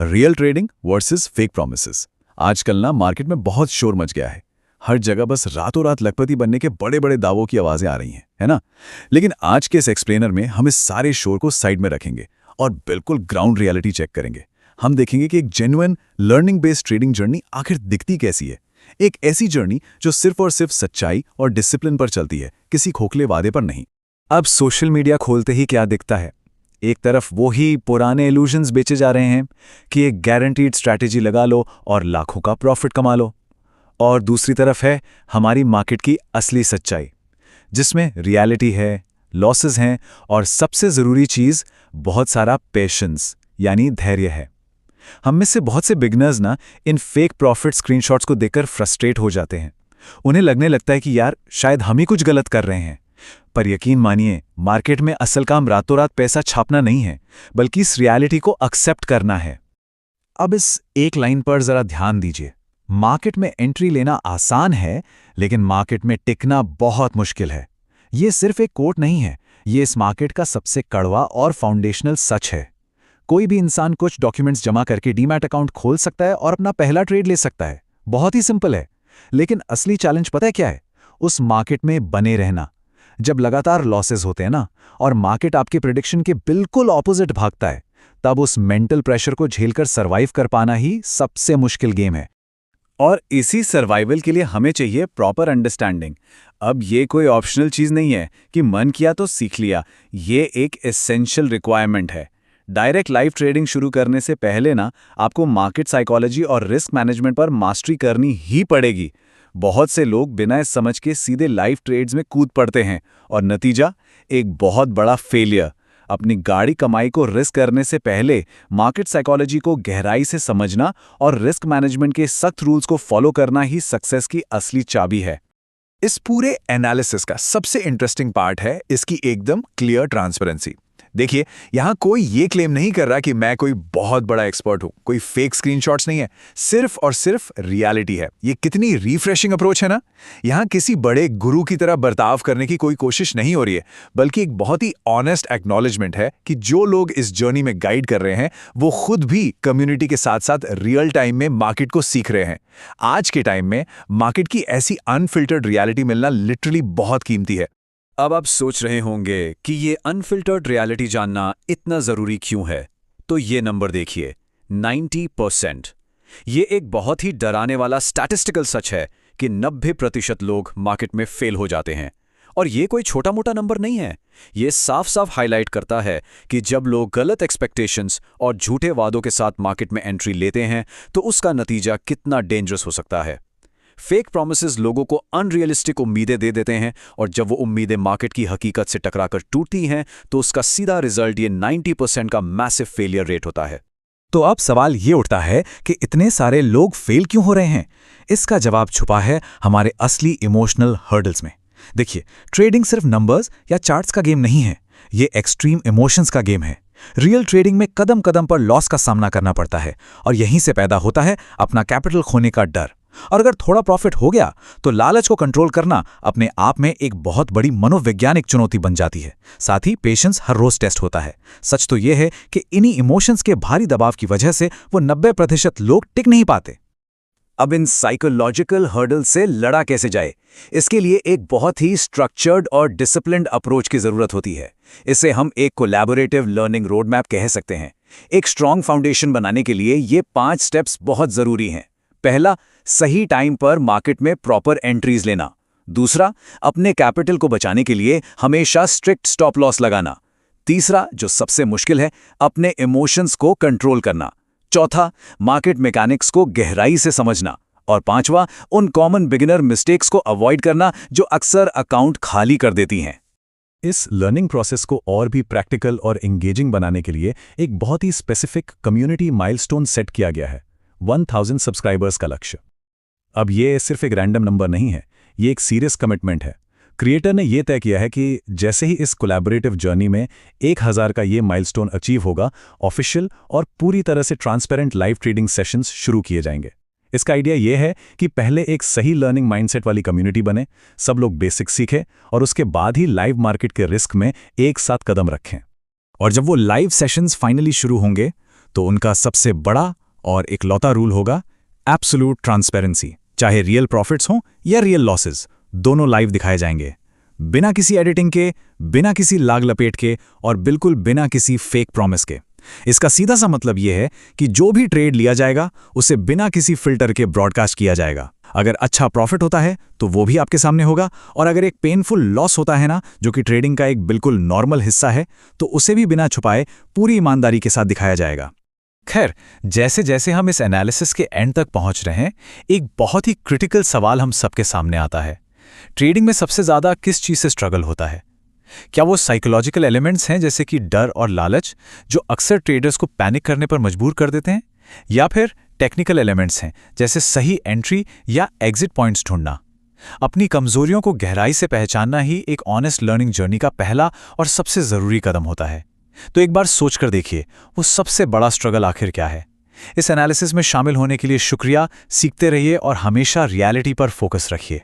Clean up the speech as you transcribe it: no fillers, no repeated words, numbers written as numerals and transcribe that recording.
Real trading versus fake promises. आजकल ना market में बहुत शोर मच गया है। हर जगह बस रातों रात लखपति बनने के बड़े बड़े दावों की आवाजें आ रही हैं, है ना। लेकिन आज के इस एक्सप्लेनर में हम इस सारे शोर को साइड में रखेंगे और बिल्कुल ग्राउंड रियलिटी चेक करेंगे। हम देखेंगे कि एक genuine learning based trading journey आखिर दिखती कैसी है। एक ऐसी जर्नी जो सिर्फ और सिर्फ सच्चाई और डिसिप्लिन पर चलती है, किसी खोखले वादे पर नहीं। अब सोशल मीडिया खोलते ही क्या दिखता है? एक तरफ वो ही पुराने इल्यूजन्स बेचे जा रहे हैं कि एक गारंटीड स्ट्रैटेजी लगा लो और लाखों का प्रॉफिट कमा लो, और दूसरी तरफ है हमारी मार्केट की असली सच्चाई, जिसमें रियलिटी है, लॉसेस हैं और सबसे ज़रूरी चीज़ बहुत सारा पेशेंस यानी धैर्य है। हम में से बहुत से बिगनर्स ना इन फेक प्रॉफिट स्क्रीनशॉट्स को देखकर फ्रस्ट्रेट हो जाते हैं। उन्हें लगने लगता है कि यार शायद हम ही कुछ गलत कर रहे हैं। पर यकीन मानिए, मार्केट में असल काम रातों रात पैसा छापना नहीं है, बल्कि इस रियलिटी को एक्सेप्ट करना है। अब इस एक लाइन पर जरा ध्यान दीजिए। मार्केट में एंट्री लेना आसान है, लेकिन मार्केट में टिकना बहुत मुश्किल है। ये सिर्फ एक कोट नहीं है, ये इस मार्केट का सबसे कड़वा और फाउंडेशनल सच है। कोई भी इंसान कुछ डॉक्यूमेंट्स जमा करके डीमैट अकाउंट खोल सकता है और अपना पहला ट्रेड ले सकता है। बहुत ही सिंपल है। लेकिन असली चैलेंज पता है क्या है? उस मार्केट में बने रहना। जब लगातार लॉसेस होते हैं ना, और मार्केट आपके प्रेडिक्शन के बिल्कुल ऑपोजिट भागता है, तब उस मेंटल प्रेशर को झेलकर सर्वाइव कर पाना ही सबसे मुश्किल गेम है। और इसी सर्वाइवल के लिए हमें चाहिए प्रॉपर अंडरस्टैंडिंग। अब ये कोई ऑप्शनल चीज़ नहीं है कि मन किया तो सीख लिया। ये एक एसेंशियल रिक्वायरमेंट है। डायरेक्ट लाइव ट्रेडिंग शुरू करने से पहले ना आपको मार्केट साइकोलॉजी और रिस्क मैनेजमेंट पर मास्टरी करनी ही पड़ेगी। बहुत से लोग बिना इस समझ के सीधे लाइव ट्रेड्स में कूद पड़ते हैं और नतीजा एक बहुत बड़ा फेलियर। अपनी गाड़ी कमाई को रिस्क करने से पहले मार्केट साइकोलॉजी को गहराई से समझना और रिस्क मैनेजमेंट के सख्त रूल्स को फॉलो करना ही सक्सेस की असली चाबी है। इस पूरे एनालिसिस का सबसे इंटरेस्टिंग पार्ट है इसकी एकदम क्लियर ट्रांसपेरेंसी। देखिए, यहां कोई ये क्लेम नहीं कर रहा कि मैं कोई बहुत बड़ा एक्सपर्ट हूं, कोई फेक स्क्रीनशॉट्स नहीं है, सिर्फ और सिर्फ रियलिटी है। ये कितनी रिफ्रेशिंग अप्रोच है ना। यहां किसी बड़े गुरु की तरह बर्ताव करने की कोई कोशिश नहीं हो रही है, बल्कि एक बहुत ही ऑनेस्ट एक्नॉलेजमेंट है कि जो लोग इस जर्नी में गाइड कर रहे हैं वो खुद भी कम्युनिटी के साथ साथ रियल टाइम में मार्केट को सीख रहे हैं। आज के टाइम में मार्केट की ऐसी अनफिल्टर्ड रियलिटी मिलना लिटरली बहुत कीमती है। अब आप सोच रहे होंगे कि ये अनफिल्टर्ड रियलिटी जानना इतना ज़रूरी क्यों है? तो ये नंबर देखिए, 90%। ये एक बहुत ही डराने वाला स्टैटिस्टिकल सच है कि 90% लोग मार्केट में फेल हो जाते हैं। और ये कोई छोटा मोटा नंबर नहीं है। ये साफ साफ हाईलाइट करता है कि जब लोग गलत एक्सपेक्टेशंस और झूठे वादों के साथ मार्केट में एंट्री लेते हैं तो उसका नतीजा कितना डेंजरस हो सकता है। फेक प्रॉमिसेस लोगों को अनरियलिस्टिक उम्मीदें दे देते हैं, और जब वो उम्मीदें मार्केट की हकीकत से टकराकर टूटती हैं तो उसका सीधा रिजल्ट ये 90% का मैसिव फेलियर रेट होता है। तो अब सवाल ये उठता है कि इतने सारे लोग फेल क्यों हो रहे हैं? इसका जवाब छुपा है हमारे असली इमोशनल हर्डल्स में। देखिए, ट्रेडिंग सिर्फ नंबर्स या चार्ट्स का गेम नहीं है, ये एक्सट्रीम इमोशंस का गेम है। रियल ट्रेडिंग में कदम कदम पर लॉस का सामना करना पड़ता है, और यहीं से पैदा होता है अपना कैपिटल खोने का डर। और अगर थोड़ा प्रॉफिट हो गया तो लालच को कंट्रोल करना अपने आप में एक बहुत बड़ी मनोवैज्ञानिक चुनौती बन जाती है। साथ ही पेशेंस हर रोज टेस्ट होता है। सच तो यह है कि इन्हीं इमोशंस के भारी दबाव की वजह से वो 90% लोग टिक नहीं पाते। अब इन साइकोलॉजिकल हर्डल से लड़ा कैसे जाए? इसके लिए एक बहुत ही स्ट्रक्चर्ड और डिसिप्लिन्ड अप्रोच की जरूरत होती है। इसे हम एक कोलैबोरेटिव लर्निंग रोड मैप कह सकते हैं। एक स्ट्रॉन्ग फाउंडेशन बनाने के लिए ये 5 स्टेप्स बहुत जरूरी हैं। पहला, सही टाइम पर मार्केट में प्रॉपर एंट्रीज लेना। दूसरा, अपने कैपिटल को बचाने के लिए हमेशा स्ट्रिक्ट स्टॉप लॉस लगाना। तीसरा, जो सबसे मुश्किल है, अपने इमोशंस को कंट्रोल करना। चौथा, मार्केट मैकेनिक्स को गहराई से समझना। और पांचवा, उन कॉमन बिगिनर मिस्टेक्स को अवॉइड करना जो अक्सर अकाउंट खाली कर देती हैं। इस लर्निंग प्रोसेस को और भी प्रैक्टिकल और एंगेजिंग बनाने के लिए एक बहुत ही स्पेसिफिक कम्युनिटी माइलस्टोन सेट किया गया है, 1000 सब्सक्राइबर्स का लक्ष्य। अब ये सिर्फ एक रैंडम नंबर नहीं है, ये एक सीरियस कमिटमेंट है। क्रिएटर ने यह तय किया है कि जैसे ही इस कोलैबोरेटिव जर्नी में 1000 का ये माइलस्टोन अचीव होगा, ऑफिशियल और पूरी तरह से ट्रांसपेरेंट लाइव ट्रेडिंग सेशंस शुरू किए जाएंगे। इसका आइडिया यह है कि पहले एक सही लर्निंग माइंडसेट वाली कम्युनिटी बने, सब लोग बेसिक सीखें और उसके बाद ही लाइव मार्केट के रिस्क में एक साथ कदम रखें। और जब वो लाइव सेशंस फाइनली शुरू होंगे तो उनका सबसे बड़ा और इकलौता रूल होगा एब्सोल्यूट ट्रांसपेरेंसी। चाहे रियल प्रॉफिट्स हों या रियल लॉसेस, दोनों लाइव दिखाए जाएंगे, बिना किसी एडिटिंग के, बिना किसी लाग लपेट के और बिल्कुल बिना किसी फेक प्रॉमिस के। इसका सीधा सा मतलब यह है कि जो भी ट्रेड लिया जाएगा उसे बिना किसी फिल्टर के ब्रॉडकास्ट किया जाएगा। अगर अच्छा प्रॉफिट होता है तो वो भी आपके सामने होगा, और अगर एक पेनफुल लॉस होता है ना, जो कि ट्रेडिंग का एक बिल्कुल नॉर्मल हिस्सा है, तो उसे भी बिना छुपाए पूरी ईमानदारी के साथ दिखाया जाएगा। खैर, जैसे जैसे हम इस एनालिसिस के एंड तक पहुंच रहे हैं, एक बहुत ही क्रिटिकल सवाल हम सबके सामने आता है। ट्रेडिंग में सबसे ज्यादा किस चीज से स्ट्रगल होता है? क्या वो साइकोलॉजिकल एलिमेंट्स हैं जैसे कि डर और लालच, जो अक्सर ट्रेडर्स को पैनिक करने पर मजबूर कर देते हैं, या फिर टेक्निकल एलिमेंट्स हैं जैसे सही एंट्री या एग्जिट पॉइंट्स ढूंढना? अपनी कमजोरियों को गहराई से पहचानना ही एक ऑनेस्ट लर्निंग जर्नी का पहला और सबसे जरूरी कदम होता है। तो एक बार सोचकर देखिए, वो सबसे बड़ा स्ट्रगल आखिर क्या है? इस एनालिसिस में शामिल होने के लिए शुक्रिया। सीखते रहिए और हमेशा रियलिटी पर फोकस रखिए।